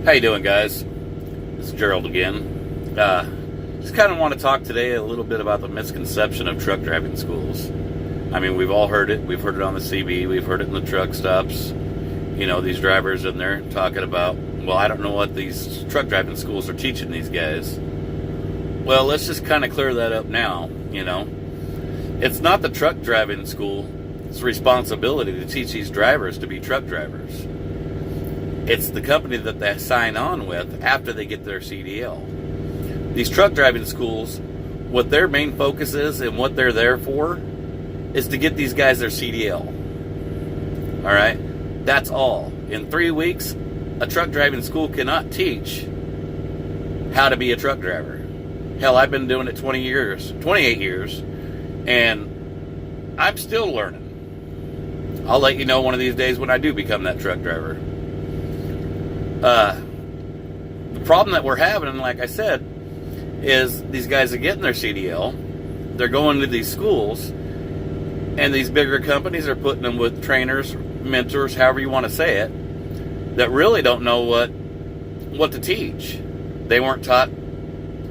How you doing, guys? This is Gerald again. Just kind of want to talk today a little bit about the misconception of truck driving schools. I mean, we've all heard it. We've heard it on the CB. We've heard it in the truck stops. You know, these drivers in there talking about, well, I don't know what these truck driving schools are teaching these guys. Well, let's just kind of clear that up now, you know. It's not the truck driving school's responsibility to teach these drivers to be truck drivers. It's the company that they sign on with after they get their CDL. These truck driving schools, what their main focus is and what they're there for is to get these guys their CDL. All right? That's all. In 3 weeks, a truck driving school cannot teach how to be a truck driver. Hell, I've been doing it 28 years, and I'm still learning. I'll let you know one of these days when I do become that truck driver. The problem that we're having, like I said, is these guys are getting their CDL, they're going to these schools, and these bigger companies are putting them with trainers, mentors, however you want to say it, that really don't know what to teach. They weren't taught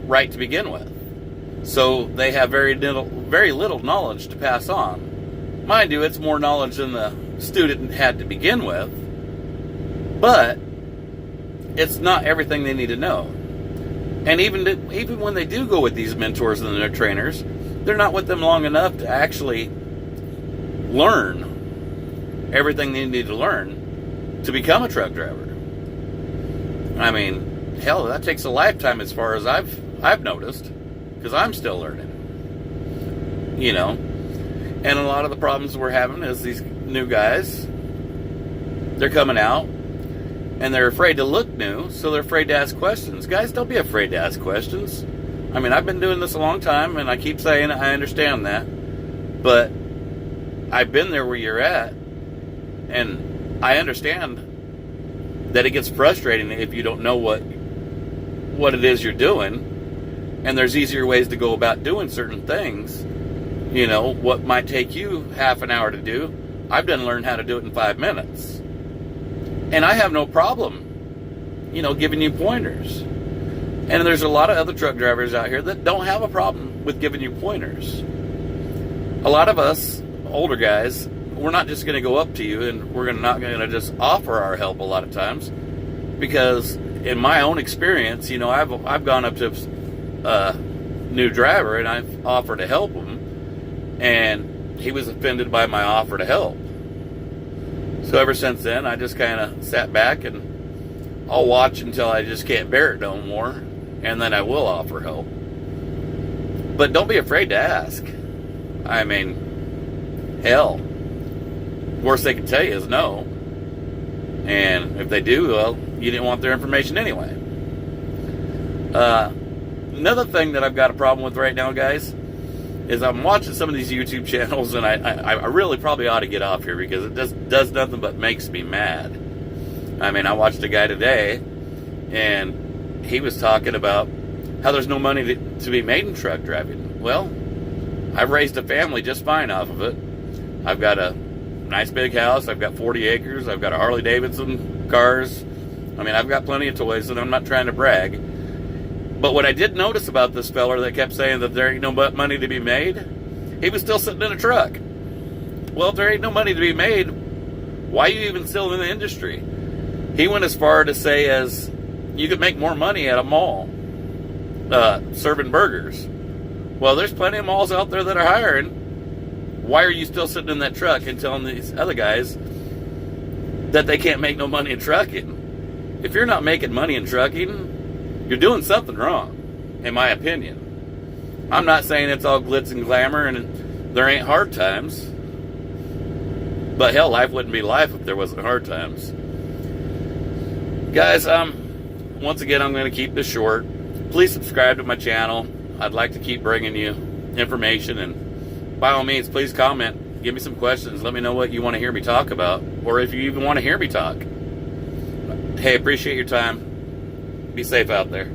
right to begin with. So they have very little knowledge to pass on. Mind you, it's more knowledge than the student had to begin with, but it's not everything they need to know. And even when they do go with these mentors and their trainers, they're not with them long enough to actually learn everything they need to learn to become a truck driver. I mean, hell, that takes a lifetime as far as I've noticed, because I'm still learning. You know, and a lot of the problems we're having is these new guys, they're coming out, and they're afraid to look new, so they're afraid to ask questions. Guys, don't be afraid to ask questions. I mean, I've been doing this a long time, and I keep saying I understand that, but I've been there where you're at, and I understand that it gets frustrating if you don't know what it is you're doing, and there's easier ways to go about doing certain things. You know, what might take you half an hour to do, I've done learned how to do it in 5 minutes. And I have no problem, you know, giving you pointers. And there's a lot of other truck drivers out here that don't have a problem with giving you pointers. A lot of us, older guys, we're not just going to go up to you and we're not going to just offer our help a lot of times. Because in my own experience, you know, I've gone up to a new driver and I've offered to help him. And he was offended by my offer to help. So ever since then, I just kind of sat back and I'll watch until I just can't bear it no more, and then I will offer help. But don't be afraid to ask. I mean, hell, worst they can tell you is no. And if they do, well, you didn't want their information anyway. Another thing that I've got a problem with right now, guys, is I'm watching some of these YouTube channels, and I really probably ought to get off here because it just does nothing but makes me mad. I mean, I watched a guy today, and he was talking about how there's no money to be made in truck driving. Well, I've raised a family just fine off of it. I've got a nice big house. I've got 40 acres. I've got a Harley Davidson cars. I mean, I've got plenty of toys, and I'm not trying to brag. But what I did notice about this feller that kept saying that there ain't no money to be made, he was still sitting in a truck. Well, if there ain't no money to be made, why are you even still in the industry? He went as far to say as you could make more money at a mall serving burgers. Well, there's plenty of malls out there that are hiring. Why are you still sitting in that truck and telling these other guys that they can't make no money in trucking? If you're not making money in trucking, you're doing something wrong, in my opinion. I'm not saying it's all glitz and glamour and there ain't hard times. But hell, life wouldn't be life if there wasn't hard times. Guys, once again, I'm going to keep this short. Please subscribe to my channel. I'd like to keep bringing you information. And by all means, please comment. Give me some questions. Let me know what you want to hear me talk about. Or if you even want to hear me talk. Hey, appreciate your time. Be safe out there.